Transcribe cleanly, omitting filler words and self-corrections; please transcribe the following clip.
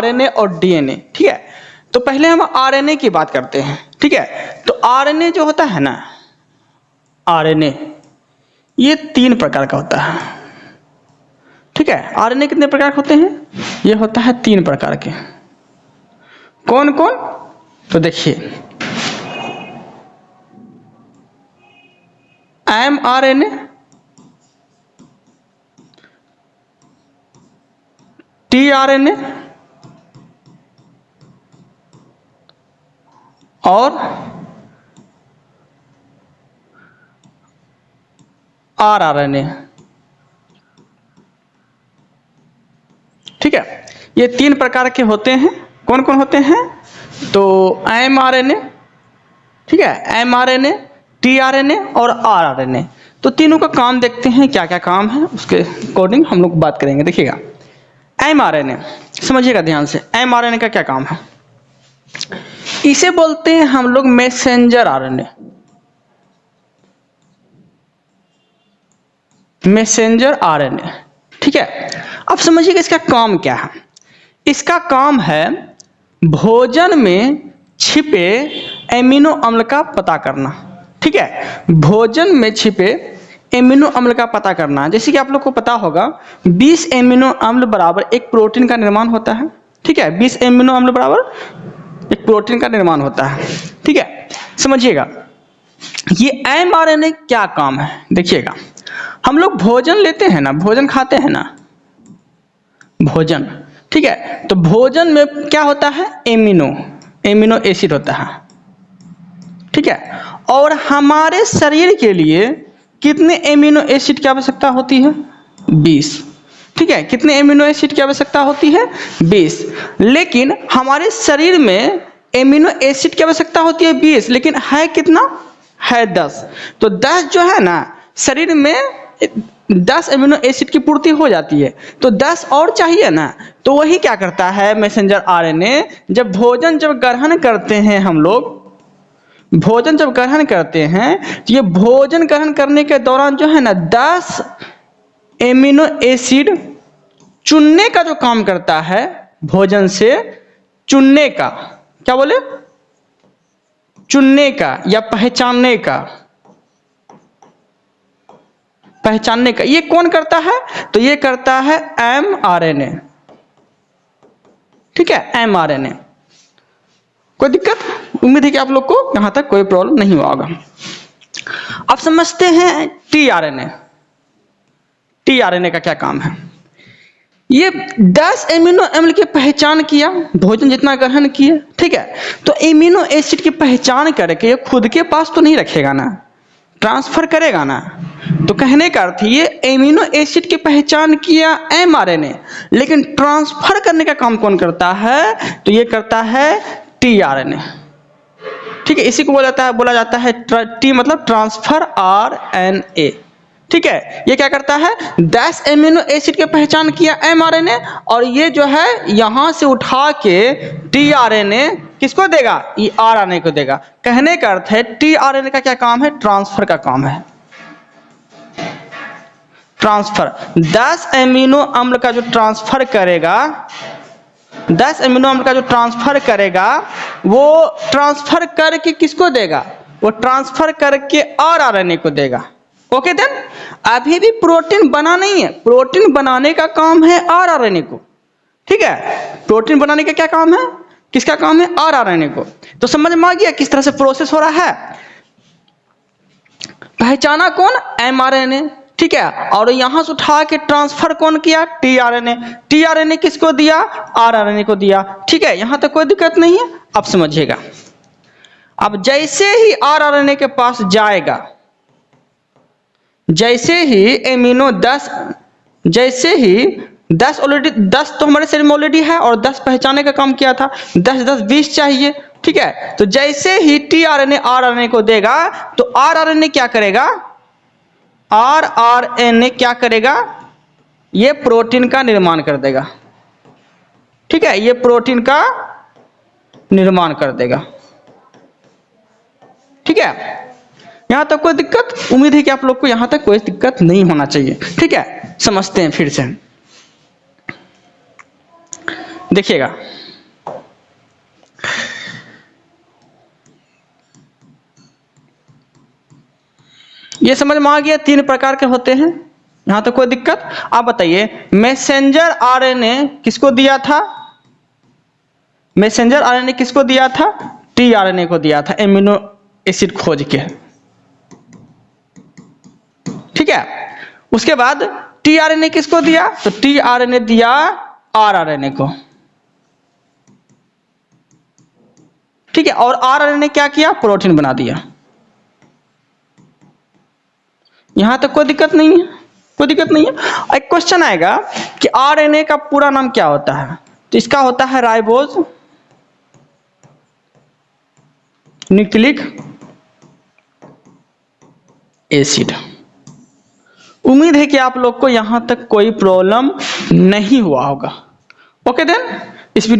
RNA और DNA, ठीक है। तो पहले हम आरएनए की बात करते हैं, ठीक है। तो आरएनए जो होता है ना, आरएनए ये 3 प्रकार का होता है, ठीक है। आरएनए कितने प्रकार के होते हैं? ये होता है 3 प्रकार के। कौन कौन? तो देखिए, एमआरएनए, टीआरएनए और आरआरएनए, ठीक है। ये 3 प्रकार के होते हैं। कौन कौन होते हैं? तो एमआरएनए, ठीक है, एमआरएनए, टीआरएनए और आरआरएनए। तो तीनों का काम देखते हैं, क्या क्या काम है, उसके अकॉर्डिंग हम लोग बात करेंगे। देखिएगा, एमआरएनए समझिएगा ध्यान से। एमआरएनए का क्या काम है? इसे बोलते हैं हम लोग मैसेंजर आरएनए, मैसेंजर आरएनए, ठीक है। अब समझिएगा इसका काम क्या है। इसका काम है भोजन में छिपे एमिनो अम्ल का पता करना, ठीक है। भोजन में छिपे एमिनो अम्ल का पता करना। जैसे कि आप लोग को पता होगा 20 एमिनो अम्ल बराबर एक प्रोटीन का निर्माण होता है, ठीक है। 20 एमिनो अम्ल बराबर एक प्रोटीन का निर्माण होता है, ठीक है। समझिएगा ये एमआरएनए क्या काम है। देखिएगा, हम लोग भोजन लेते हैं ना, भोजन खाते हैं ना, भोजन, ठीक है। तो भोजन में क्या होता है? एमिनो एसिड होता है, ठीक है। और हमारे शरीर के लिए कितने एमिनो एसिड की आवश्यकता होती है? 20, ठीक है। कितने एमिनो एसिड की आवश्यकता होती है? 20। लेकिन हमारे शरीर में एमिनो एसिड की आवश्यकता होती है 20, लेकिन है कितना? है 10। तो 10 जो है ना, शरीर में 10 एमिनो एसिड की पूर्ति हो जाती है, तो 10 और चाहिए ना। तो वही क्या करता है मैसेंजर आरएनए, जब भोजन जब ग्रहण करते हैं हम लोग, भोजन जब ग्रहण करते हैं, तो ये भोजन ग्रहण करने के दौरान जो है ना 10 एमिनो एसिड चुनने का जो काम करता है, भोजन से चुनने का, क्या बोले? चुनने का या पहचानने का, पहचानने का। ये कौन करता है? तो ये करता है एमआरएनए, ठीक है, एमआरएनए। कोई दिक्कत? उम्मीद है कि आप लोग को यहां तक कोई प्रॉब्लम नहीं हुआ होगा। अब समझते हैं टीआरएनए। टीआरएनए का क्या काम है? ये 10 एमिनो अम्ल की पहचान किया, भोजन जितना ग्रहण किए, ठीक है। तो एमिनो एसिड की पहचान करके खुद के पास तो नहीं रखेगा ना, ट्रांसफर करेगा ना। तो कहने का अर्थ ये एमिनो एसिड की पहचान किया एमआरएनए, लेकिन ट्रांसफर करने का काम कौन करता है? तो ये करता है टीआरएनए, ठीक है। इसी को बोला जाता है टी मतलब ट्रांसफर आरएनए, ठीक है। ये क्या करता है? 10 एमिनो एसिड की पहचान किया एमआरएनए, और ये जो है यहां से उठा के टीआरएनए किसको देगा? ये आरएनए को देगा। कहने का अर्थ है टीआरएनए का क्या काम है? ट्रांसफर का काम है, ट्रांसफर। 10 एमिनो अम्ल का जो ट्रांसफर करेगा, 10 एमिनो अम्ल का जो ट्रांसफर करेगा, वो ट्रांसफर करके किसको देगा? वो ट्रांसफर करके आरएनए को देगा। ओके देन, अभी भी प्रोटीन बना नहीं है, प्रोटीन बनाने का काम है आरएनए को, ठीक है। प्रोटीन बनाने का क्या काम है? किसका काम है? आरएनए को। तो समझ में आ गया किस तरह से प्रोसेस हो रहा है। पहचाना कौन? एमआरएनए, ठीक है। और यहां से उठा के ट्रांसफर कौन किया? टीआरएनए। टीआरएनए किसको दिया? आरएनए को दिया, ठीक है। यहां तक कोई दिक्कत नहीं है। अब समझिएगा, अब जैसे ही आरएनए के पास जाएगा, जैसे ही एमिनो 10, जैसे ही 10 ऑलरेडी 10 तो हमारे शरीर में ऑलरेडी है, और 10 पहचाने का काम किया था, 10 10 20 चाहिए, ठीक है। तो जैसे ही टीआरएनए आरएनए को देगा, तो आरएनए क्या करेगा? आरएनए क्या करेगा? ये प्रोटीन का निर्माण कर देगा, ठीक है। ये प्रोटीन का निर्माण कर देगा, ठीक है। यहां तक कोई दिक्कत? उम्मीद है कि आप लोग को यहां तक कोई दिक्कत नहीं होना चाहिए, ठीक है। समझते हैं फिर से। देखिएगा, ये समझ में आ गया 3 प्रकार के होते हैं, यहां तक कोई दिक्कत? आप बताइए, मैसेंजर आरएनए किसको दिया था? मैसेंजर आरएनए किसको दिया था? टीआरएनए को दिया था, एमिनो एसिड खोज के, ठीक है। उसके बाद टीआरएनए किसको दिया? तो टीआरएनए दिया आरआरएनए को, ठीक है। और आरआरएनए क्या किया? प्रोटीन बना दिया। यहां तक कोई दिक्कत नहीं है, कोई दिक्कत नहीं है। एक क्वेश्चन आएगा कि आरएनए का पूरा नाम क्या होता है? तो इसका होता है राइबोज न्यूक्लिक एसिड। उम्मीद है कि आप लोग को यहां तक कोई प्रॉब्लम नहीं हुआ होगा। ओके देन, इस वीडियो